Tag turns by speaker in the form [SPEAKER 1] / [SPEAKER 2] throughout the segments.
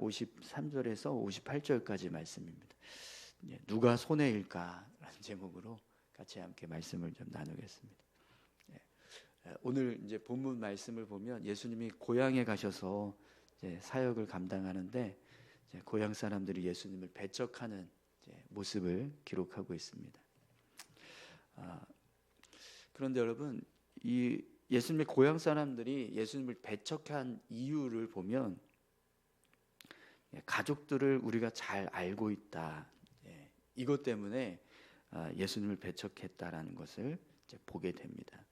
[SPEAKER 1] 53절에서 58절까지 말씀입니다. 누가 손해일까라는 제목으로 같이 함께 말씀을 좀 나누겠습니다. 오늘 이제 본문 말씀을 보면 예수님이 고향에 가셔서 이제 사역을 감당하는데 이제 고향 사람들이 예수님을 배척하는 모습을 기록하고 있습니다. 그런데 여러분, 이 예수님의 고향 사람들이 예수님을 배척한 이유를 보면 가족들을 우리가 잘 알고 있다. 이것 때문에 예수님을 배척했다라는 것을 이제 보게 됩니다.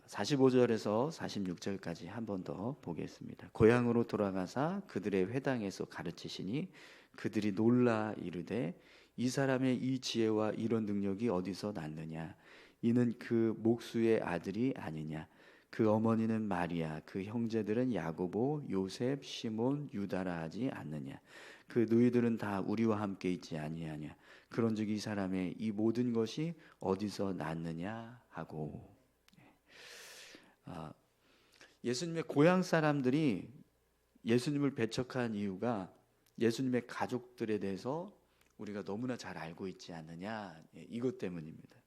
[SPEAKER 1] 45절에서 46절까지 한 번 더 보겠습니다. 고향으로 돌아가사 그들의 회당에서 가르치시니 그들이 놀라 이르되 이 사람의 이 지혜와 이런 능력이 어디서 났느냐? 이는 그 목수의 아들이 아니냐? 그 어머니는 마리아, 그 형제들은 야고보, 요셉, 시몬, 유다라 하지 않느냐? 그 너희들은 다 우리와 함께 있지 아니하냐? 그런즉 이 사람의 이 모든 것이 어디서 났느냐 하고. 예수님의 고향 사람들이 예수님을 배척한 이유가 예수님의 가족들에 대해서 우리가 너무나 잘 알고 있지 않느냐, 이것 때문입니다.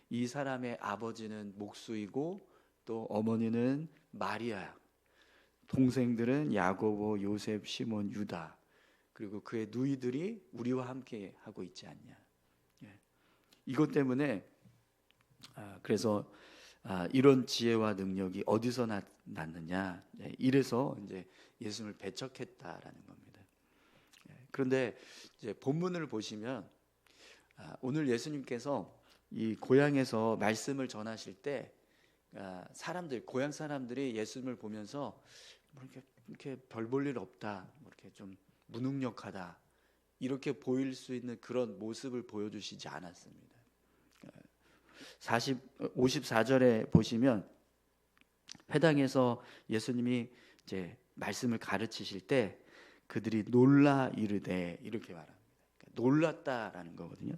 [SPEAKER 1] 이 사람의 아버지는 목수이고 또 어머니는 마리아, 동생들은 야고보, 요셉, 시몬, 유다, 그리고 그의 누이들이 우리와 함께 하고 있지 않냐. 이것 때문에 그래서 이런 지혜와 능력이 어디서 났느냐, 이래서 이제 예수님을 배척했다라는 겁니다. 그런데 이제 본문을 보시면 오늘 예수님께서 이 고향에서 말씀을 전하실 때 사람들, 고향 사람들이 예수님을 보면서 이렇게 별 볼 일 없다, 이렇게 좀 무능력하다, 이렇게 보일 수 있는 그런 모습을 보여주시지 않았습니다. 54절에 보시면 회당에서 예수님이 이제 말씀을 가르치실 때 그들이 놀라 이르되 이렇게 말합니다. 그러니까 놀랐다라는 거거든요.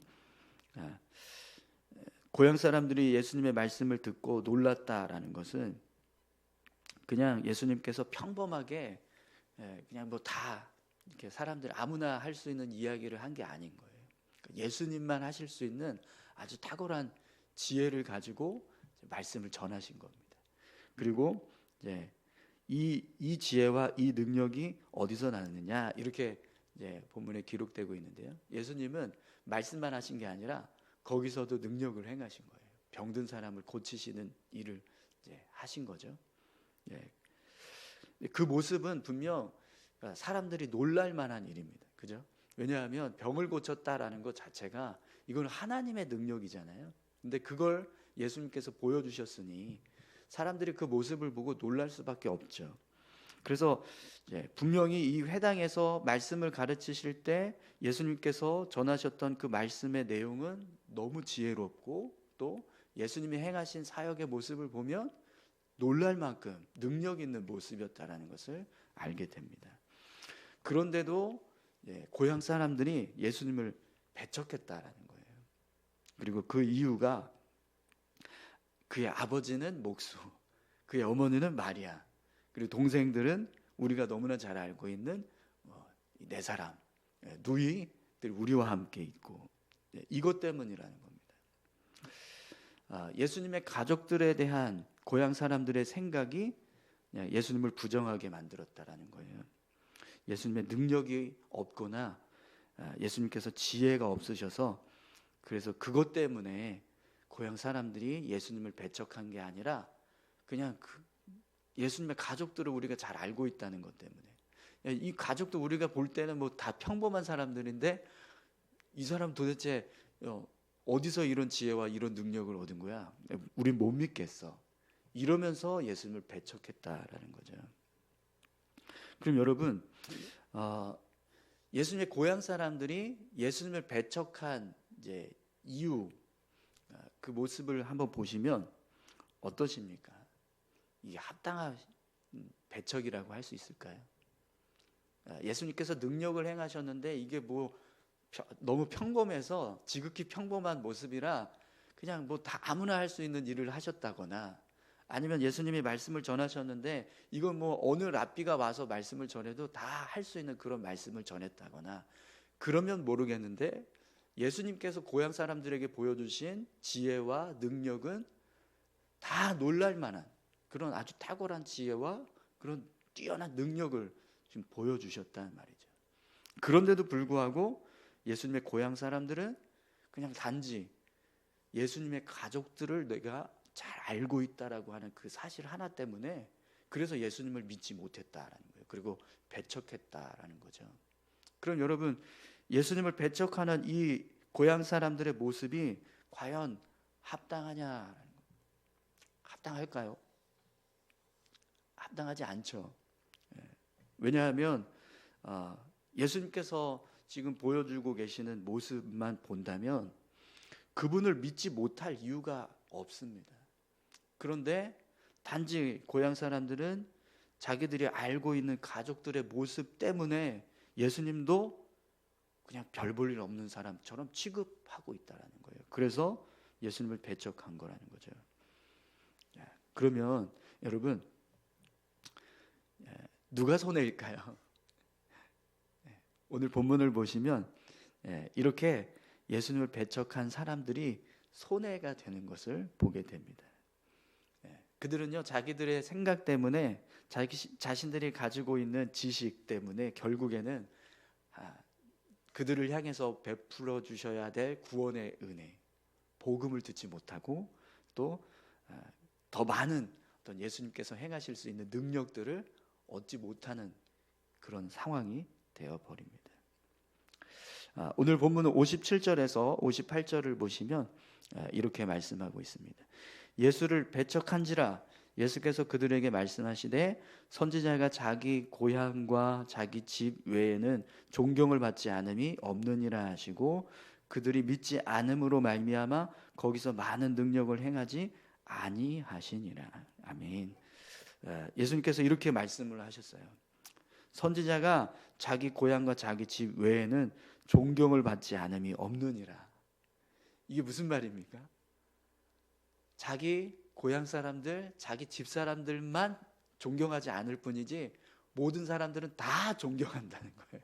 [SPEAKER 1] 고향 사람들이 예수님의 말씀을 듣고 놀랐다라는 것은 그냥 예수님께서 평범하게 그냥 뭐 다 이렇게 사람들 아무나 할 수 있는 이야기를 한 게 아닌 거예요. 예수님만 하실 수 있는 아주 탁월한 지혜를 가지고 말씀을 전하신 겁니다. 그리고 이제 이 지혜와 이 능력이 어디서 나느냐, 이렇게 이제 본문에 기록되고 있는데요. 예수님은 말씀만 하신 게 아니라 거기서도 능력을 행하신 거예요. 병든 사람을 고치시는 일을 이제 하신 거죠. 그 모습은 분명 사람들이 놀랄 만한 일입니다. 그죠? 왜냐하면 병을 고쳤다라는 것 자체가 이건 하나님의 능력이잖아요. 근데 그걸 예수님께서 보여주셨으니 사람들이 그 모습을 보고 놀랄 수밖에 없죠. 그래서 분명히 이 회당에서 말씀을 가르치실 때 예수님께서 전하셨던 그 말씀의 내용은 너무 지혜롭고 또 예수님이 행하신 사역의 모습을 보면 놀랄 만큼 능력 있는 모습이었다라는 것을 알게 됩니다. 그런데도 고향 사람들이 예수님을 배척했다라는 거예요. 그리고 그 이유가 그의 아버지는 목수, 그의 어머니는 마리아, 그리고 동생들은 우리가 너무나 잘 알고 있는 네 사람, 누이들 우리와 함께 있고, 이것 때문이라는 겁니다. 예수님의 가족들에 대한 고향 사람들의 생각이 예수님을 부정하게 만들었다라는 거예요. 예수님의 능력이 없거나 예수님께서 지혜가 없으셔서 그래서 그것 때문에 고향 사람들이 예수님을 배척한 게 아니라 그냥 예수님의 가족들을 우리가 잘 알고 있다는 것 때문에, 이 가족도 우리가 볼 때는 뭐 다 평범한 사람들인데 이 사람 도대체 어디서 이런 지혜와 이런 능력을 얻은 거야? 우린 못 믿겠어. 이러면서 예수님을 배척했다라는 거죠. 그럼 여러분, 예수님의 고향 사람들이 예수님을 배척한 이제 이유, 그 모습을 한번 보시면 어떠십니까? 이게 합당한 배척이라고 할 수 있을까요? 예수님께서 능력을 행하셨는데 이게 뭐 너무 평범해서 지극히 평범한 모습이라 그냥 뭐 다 아무나 할 수 있는 일을 하셨다거나 아니면 예수님이 말씀을 전하셨는데 이건 뭐 어느 랍비가 와서 말씀을 전해도 다 할 수 있는 그런 말씀을 전했다거나 그러면 모르겠는데 예수님께서 고향 사람들에게 보여주신 지혜와 능력은 다 놀랄 만한 그런 아주 탁월한 지혜와 그런 뛰어난 능력을 지금 보여주셨다는 말이죠. 그런데도 불구하고 예수님의 고향 사람들은 그냥 단지 예수님의 가족들을 내가 잘 알고 있다라고 하는 그 사실 하나 때문에 그래서 예수님을 믿지 못했다라는 거예요. 그리고 배척했다라는 거죠. 그럼 여러분, 예수님을 배척하는 이 고향 사람들의 모습이 과연 합당하냐라는 거예요. 합당할까요? 합당하지 않죠. 왜냐하면 예수님께서 지금 보여주고 계시는 모습만 본다면 그분을 믿지 못할 이유가 없습니다. 그런데 단지 고향 사람들은 자기들이 알고 있는 가족들의 모습 때문에 예수님도 그냥 별 볼 일 없는 사람처럼 취급하고 있다는 거예요. 그래서 예수님을 배척한 거라는 거죠. 그러면 여러분, 누가 손해일까요? 오늘 본문을 보시면 이렇게 예수님을 배척한 사람들이 손해가 되는 것을 보게 됩니다. 그들은요, 자기들의 생각 때문에 자신들이 가지고 있는 지식 때문에 결국에는 그들을 향해서 베풀어 주셔야 될 구원의 은혜, 복음을 듣지 못하고 또 더 많은 어떤 예수님께서 행하실 수 있는 능력들을 얻지 못하는 그런 상황이 되어 버립니다. 오늘 본문은 57절에서 58절을 보시면 이렇게 말씀하고 있습니다. 예수를 배척한지라 예수께서 그들에게 말씀하시되 선지자가 자기 고향과 자기 집 외에는 존경을 받지 않음이 없느니라 하시고 그들이 믿지 않음으로 말미암아 거기서 많은 능력을 행하지 아니하시니라. 아멘. 예수님께서 이렇게 말씀을 하셨어요. 선지자가 자기 고향과 자기 집 외에는 존경을 받지 않음이 없느니라. 이게 무슨 말입니까? 자기 고향 사람들, 자기 집 사람들만 존경하지 않을 뿐이지 모든 사람들은 다 존경한다는 거예요.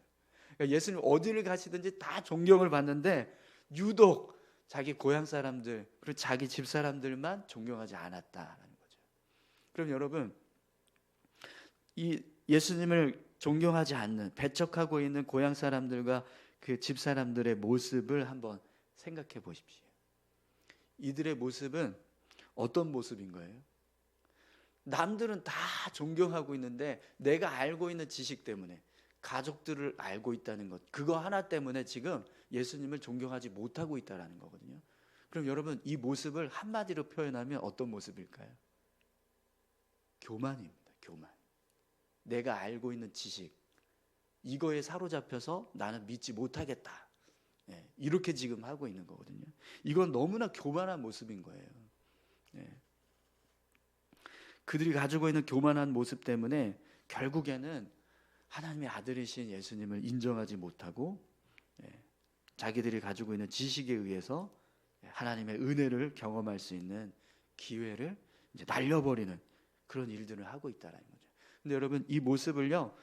[SPEAKER 1] 그러니까 예수님 어디를 가시든지 다 존경을 받는데 유독 자기 고향 사람들 그리고 자기 집 사람들만 존경하지 않았다라는 거죠. 그럼 여러분, 이 예수님을 존경하지 않는 배척하고 있는 고향 사람들과 그 집 사람들의 모습을 한번 생각해 보십시오. 이들의 모습은 어떤 모습인 거예요? 남들은 다 존경하고 있는데 내가 알고 있는 지식 때문에 가족들을 알고 있다는 것 그거 하나 때문에 지금 예수님을 존경하지 못하고 있다는 거거든요. 그럼 여러분, 이 모습을 한마디로 표현하면 어떤 모습일까요? 교만입니다. 교만. 내가 알고 있는 지식 이거에 사로잡혀서 나는 믿지 못하겠다. 이렇게 지금 하고 있는 거거든요. 이건 너무나 교만한 모습인 거예요. 그들이 가지고 있는 교만한 모습 때문에 결국에는 하나님의 아들이신 예수님을 인정하지 못하고 자기들이 가지고 있는 지식에 의해서 하나님의 은혜를 경험할 수 있는 기회를 이제 날려버리는 그런 일들을 하고 있다는 거죠. 근데 여러분, 이 모습을요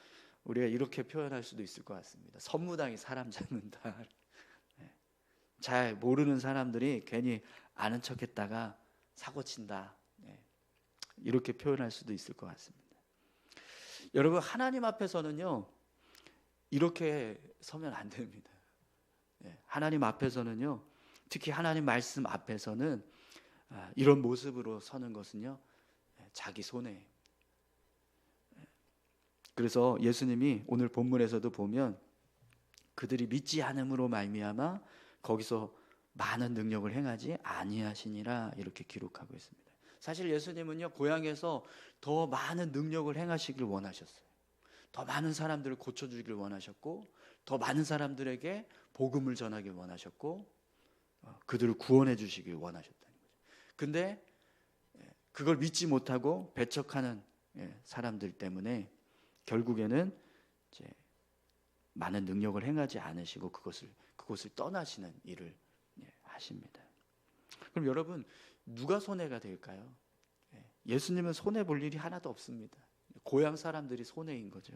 [SPEAKER 1] 우리가 이렇게 표현할 수도 있을 것 같습니다. 선무당이 사람 잡는다. 잘 모르는 사람들이 괜히 아는 척했다가 사고 친다. 이렇게 표현할 수도 있을 것 같습니다. 여러분, 하나님 앞에서는요 이렇게 서면 안 됩니다. 하나님 앞에서는요, 특히 하나님 말씀 앞에서는 이런 모습으로 서는 것은요 자기 손해. 그래서 예수님이 오늘 본문에서도 보면 그들이 믿지 않음으로 말미암아 거기서 많은 능력을 행하지 아니하시니라 이렇게 기록하고 있습니다. 사실 예수님은요 고향에서 더 많은 능력을 행하시길 원하셨어요. 더 많은 사람들을 고쳐주기를 원하셨고 더 많은 사람들에게 복음을 전하길 원하셨고 그들을 구원해 주시길 원하셨다는 거죠. 근데 그걸 믿지 못하고 배척하는 사람들 때문에 결국에는 이제 많은 능력을 행하지 않으시고 그곳을 떠나시는 일을 하십니다. 그럼 여러분, 누가 손해가 될까요? 예수님은 손해 볼 일이 하나도 없습니다. 고향 사람들이 손해인 거죠.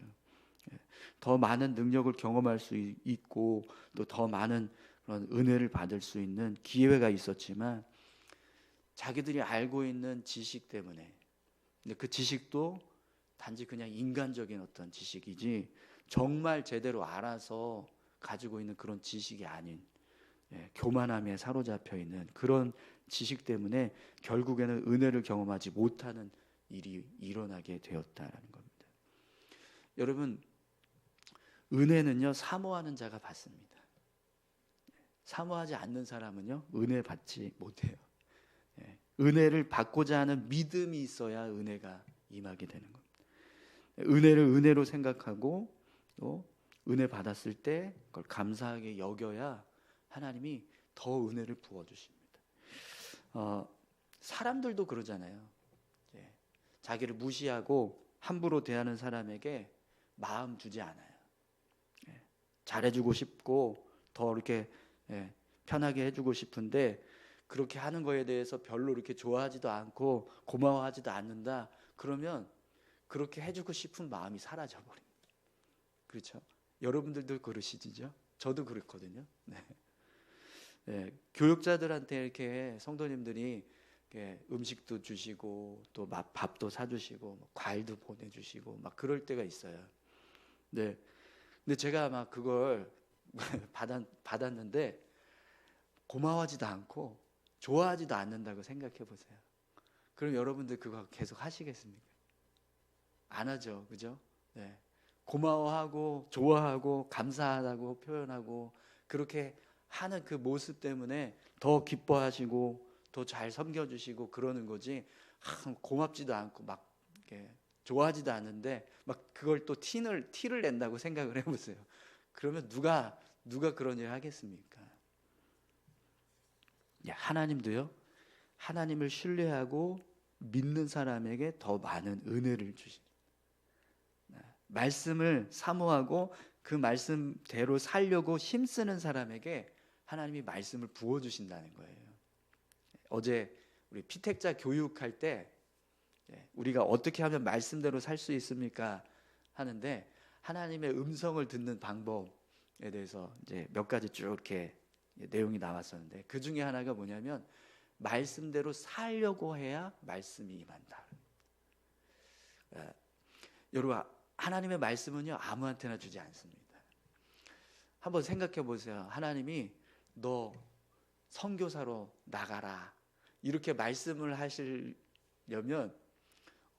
[SPEAKER 1] 더 많은 능력을 경험할 수 있고 또 더 많은 그런 은혜를 받을 수 있는 기회가 있었지만 자기들이 알고 있는 지식 때문에, 근데 그 지식도 단지 그냥 인간적인 어떤 지식이지 정말 제대로 알아서 가지고 있는 그런 지식이 아닌, 교만함에 사로잡혀 있는 그런 지식 때문에 결국에는 은혜를 경험하지 못하는 일이 일어나게 되었다라는 겁니다. 여러분, 은혜는요 사모하는 자가 받습니다. 사모하지 않는 사람은요 은혜 받지 못해요. 은혜를 받고자 하는 믿음이 있어야 은혜가 임하게 되는 겁니다. 은혜를 은혜로 생각하고 또 은혜 받았을 때 그걸 감사하게 여겨야 하나님이 더 은혜를 부어주십니다. 사람들도 그러잖아요. 자기를 무시하고 함부로 대하는 사람에게 마음 주지 않아요. 잘해주고 싶고 더 이렇게 편하게 해주고 싶은데 그렇게 하는 거에 대해서 별로 이렇게 좋아하지도 않고 고마워하지도 않는다. 그러면 그렇게 해주고 싶은 마음이 사라져 버립니다. 그렇죠? 여러분들도 그러시죠? 저도 그렇거든요. 교육자들한테 이렇게 성도님들이 이렇게 음식도 주시고 또 밥도 사주시고 과일도 보내주시고 막 그럴 때가 있어요. 근데 제가 막 그걸 받았는데 고마워하지도 않고 좋아하지도 않는다고 생각해 보세요. 그럼 여러분들 그거 계속 하시겠습니까? 안 하죠, 그죠? 고마워하고 좋아하고 감사하다고 표현하고 그렇게 하는 그 모습 때문에 더 기뻐하시고 더 잘 섬겨주시고 그러는 거지. 고맙지도 않고 막 이렇게 좋아하지도 않는데 막 그걸 또 티를 낸다고 생각을 해보세요. 그러면 누가 그런 일을 하겠습니까? 하나님도요, 하나님을 신뢰하고 믿는 사람에게 더 많은 은혜를 주십니다. 말씀을 사모하고 그 말씀대로 살려고 힘쓰는 사람에게 하나님이 말씀을 부어주신다는 거예요. 어제 우리 피택자 교육할 때 우리가 어떻게 하면 말씀대로 살 수 있습니까? 하는데 하나님의 음성을 듣는 방법에 대해서 이제 몇 가지 쭉 이렇게 내용이 나왔었는데 그 중에 하나가 뭐냐면 말씀대로 살려고 해야 말씀이 임한다. 여러분, 하나님의 말씀은요 아무한테나 주지 않습니다. 한번 생각해 보세요. 하나님이 너 선교사로 나가라 이렇게 말씀을 하시려면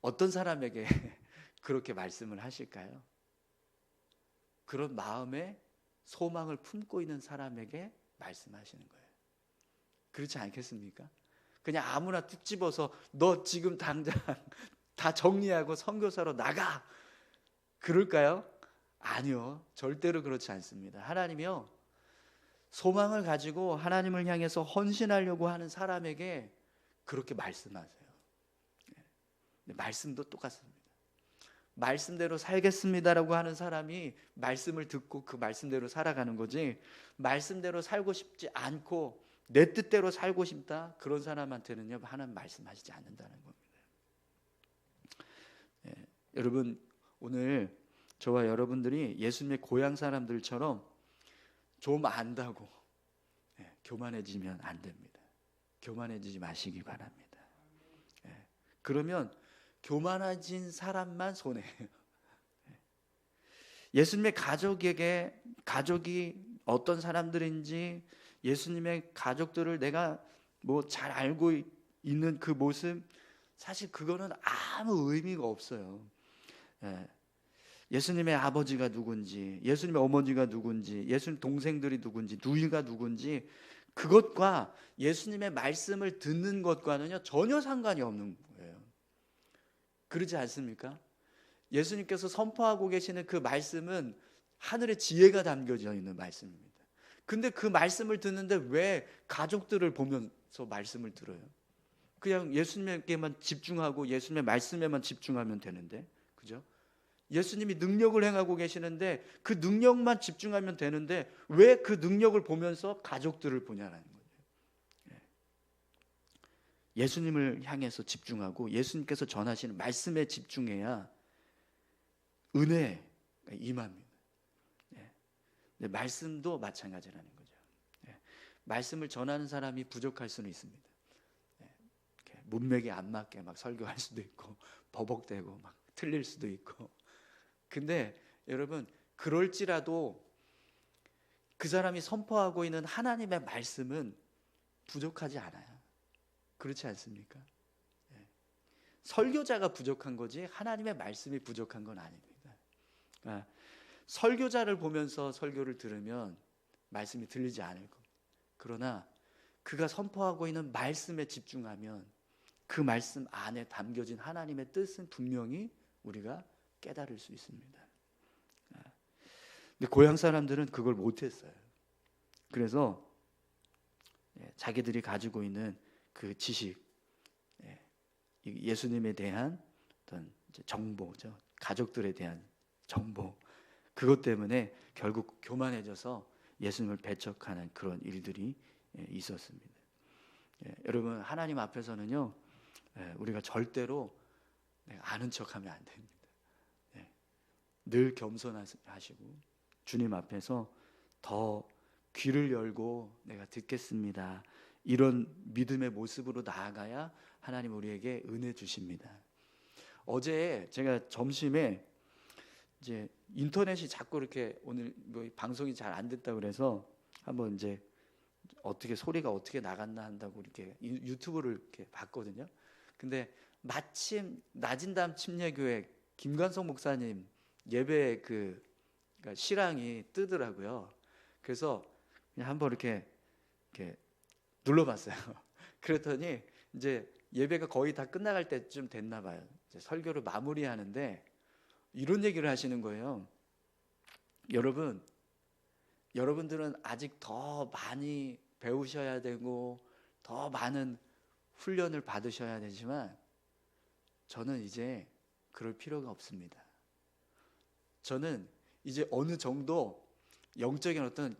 [SPEAKER 1] 어떤 사람에게 그렇게 말씀을 하실까요? 그런 마음에 소망을 품고 있는 사람에게 말씀하시는 거예요. 그렇지 않겠습니까? 그냥 아무나 툭 집어서 너 지금 당장 다 정리하고 선교사로 나가 그럴까요? 아니요, 절대로 그렇지 않습니다. 하나님이요 소망을 가지고 하나님을 향해서 헌신하려고 하는 사람에게 그렇게 말씀하세요. 말씀도 똑같습니다. 말씀대로 살겠습니다라고 하는 사람이 말씀을 듣고 그 말씀대로 살아가는 거지, 말씀대로 살고 싶지 않고 내 뜻대로 살고 싶다 그런 사람한테는요 하나님 말씀하시지 않는다는 겁니다. 여러분, 오늘 저와 여러분들이 예수님의 고향 사람들처럼 좀 안다고 교만해지면 안 됩니다. 교만해지지 마시기 바랍니다. 그러면 교만해진 사람만 손해예요. 예수님의 가족이 어떤 사람들인지 예수님의 가족들을 내가 뭐 잘 알고 있는 그 모습, 사실 그거는 아무 의미가 없어요. 예수님의 아버지가 누군지, 예수님의 어머니가 누군지, 예수님 동생들이 누군지, 누이가 누군지 그것과 예수님의 말씀을 듣는 것과는요 전혀 상관이 없는 거예요. 그렇지 않습니까? 예수님께서 선포하고 계시는 그 말씀은 하늘의 지혜가 담겨져 있는 말씀입니다. 근데 그 말씀을 듣는데 왜 가족들을 보면서 말씀을 들어요? 그냥 예수님에게만 집중하고 예수님의 말씀에만 집중하면 되는데, 그죠? 예수님이 능력을 행하고 계시는데 그 능력만 집중하면 되는데 왜 그 능력을 보면서 가족들을 보냐라는 거예요. 예수님을 향해서 집중하고 예수님께서 전하시는 말씀에 집중해야 은혜가 임합니다. 네, 말씀도 마찬가지라는 거죠. 말씀을 전하는 사람이 부족할 수는 있습니다. 문맥에 안 맞게 막 설교할 수도 있고 버벅대고 막 틀릴 수도 있고. 근데 여러분, 그럴지라도 그 사람이 선포하고 있는 하나님의 말씀은 부족하지 않아요. 그렇지 않습니까? 설교자가 부족한 거지 하나님의 말씀이 부족한 건 아닙니다. 그러니까 설교자를 보면서 설교를 들으면 말씀이 들리지 않을 겁니다. 그러나 그가 선포하고 있는 말씀에 집중하면 그 말씀 안에 담겨진 하나님의 뜻은 분명히 우리가 깨달을 수 있습니다. 근데 고향 사람들은 그걸 못했어요. 그래서 자기들이 가지고 있는 그 지식, 예수님에 대한 어떤 정보죠, 가족들에 대한 정보, 그것 때문에 결국 교만해져서 예수님을 배척하는 그런 일들이 있었습니다. 여러분, 하나님 앞에서는요, 우리가 절대로 아는 척하면 안 됩니다. 늘 겸손하시고 주님 앞에서 더 귀를 열고 내가 듣겠습니다, 이런 믿음의 모습으로 나아가야 하나님 우리에게 은혜 주십니다. 어제 제가 점심에 이제 인터넷이 자꾸 이렇게 오늘 뭐 방송이 잘 안 됐다 그래서 한번 이제 어떻게 소리가 어떻게 나갔나 한다고 이렇게 유튜브를 이렇게 봤거든요. 근데 마침 나진담 침례교회 김관성 목사님 예배 그러니까 실황이 뜨더라고요. 그래서 그냥 한번 이렇게 눌러봤어요. 그랬더니 이제 예배가 거의 다 끝나갈 때쯤 됐나 봐요. 이제 설교를 마무리하는데 이런 얘기를 하시는 거예요. 여러분들은 아직 더 많이 배우셔야 되고 더 많은 훈련을 받으셔야 되지만 저는 이제 그럴 필요가 없습니다. 저는 이제 어느 정도 영적인 어떤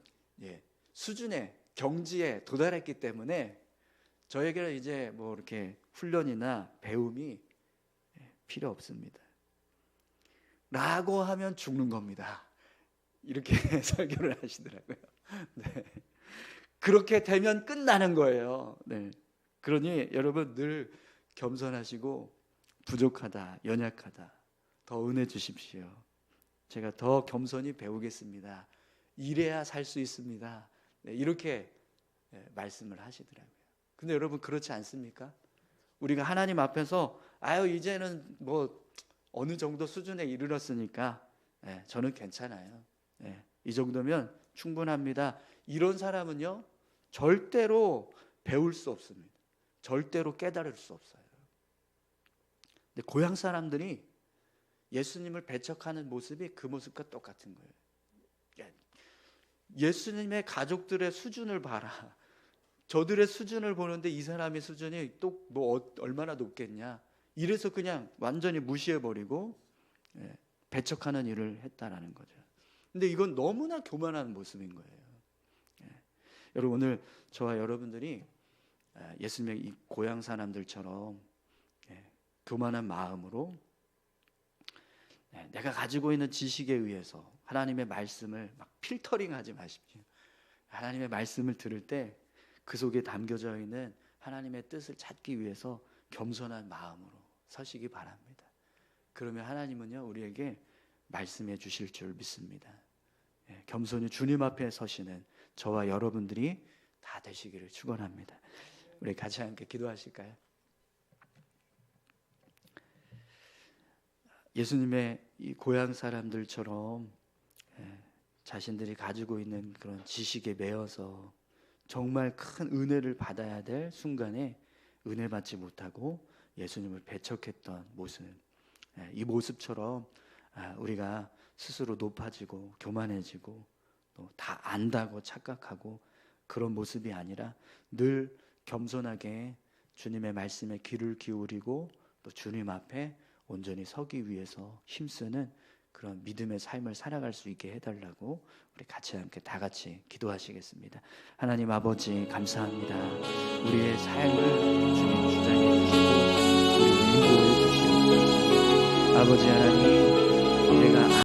[SPEAKER 1] 수준의 경지에 도달했기 때문에 저에게는 이제 뭐 이렇게 훈련이나 배움이 필요 없습니다. 라고 하면 죽는 겁니다. 이렇게 설교를 하시더라고요. 네. 그렇게 되면 끝나는 거예요. 네. 그러니 여러분 늘 겸손하시고 부족하다, 연약하다, 더 은혜 주십시오. 제가 더 겸손히 배우겠습니다. 이래야 살 수 있습니다. 네, 이렇게 말씀을 하시더라고요. 근데 여러분 그렇지 않습니까? 우리가 하나님 앞에서 이제는 뭐 어느 정도 수준에 이르렀으니까 저는 괜찮아요. 이 정도면 충분합니다. 이런 사람은요 절대로 배울 수 없습니다. 절대로 깨달을 수 없어요. 근데 고향 사람들이 예수님을 배척하는 모습이 그 모습과 똑같은 거예요. 예수님의 가족들의 수준을 봐라. 저들의 수준을 보는데 이 사람의 수준이 또 뭐 얼마나 높겠냐. 이래서 그냥 완전히 무시해버리고 배척하는 일을 했다라는 거죠. 근데 이건 너무나 교만한 모습인 거예요. 여러분, 오늘 저와 여러분들이 예수님의 이 고향 사람들처럼 교만한 마음으로 내가 가지고 있는 지식에 의해서 하나님의 말씀을 막 필터링하지 마십시오. 하나님의 말씀을 들을 때 그 속에 담겨져 있는 하나님의 뜻을 찾기 위해서 겸손한 마음으로 서시기 바랍니다. 그러면 하나님은요 우리에게 말씀해 주실 줄 믿습니다. 겸손히 주님 앞에 서시는 저와 여러분들이 다 되시기를 축원합니다. 우리 같이 함께 기도하실까요? 예수님의 이 고향 사람들처럼 자신들이 가지고 있는 그런 지식에 매여서 정말 큰 은혜를 받아야 될 순간에 은혜 받지 못하고 예수님을 배척했던 모습, 이 모습처럼 우리가 스스로 높아지고 교만해지고 또 다 안다고 착각하고 그런 모습이 아니라 늘 겸손하게 주님의 말씀에 귀를 기울이고 또 주님 앞에 온전히 서기 위해서 힘쓰는 그런 믿음의 삶을 살아갈 수 있게 해달라고 우리 같이 함께 다 같이 기도하시겠습니다. 하나님 아버지 감사합니다. 우리의 삶을 주님 주장해 주시고 우리 인도해 주시옵소서. 아버지 하나님, 내가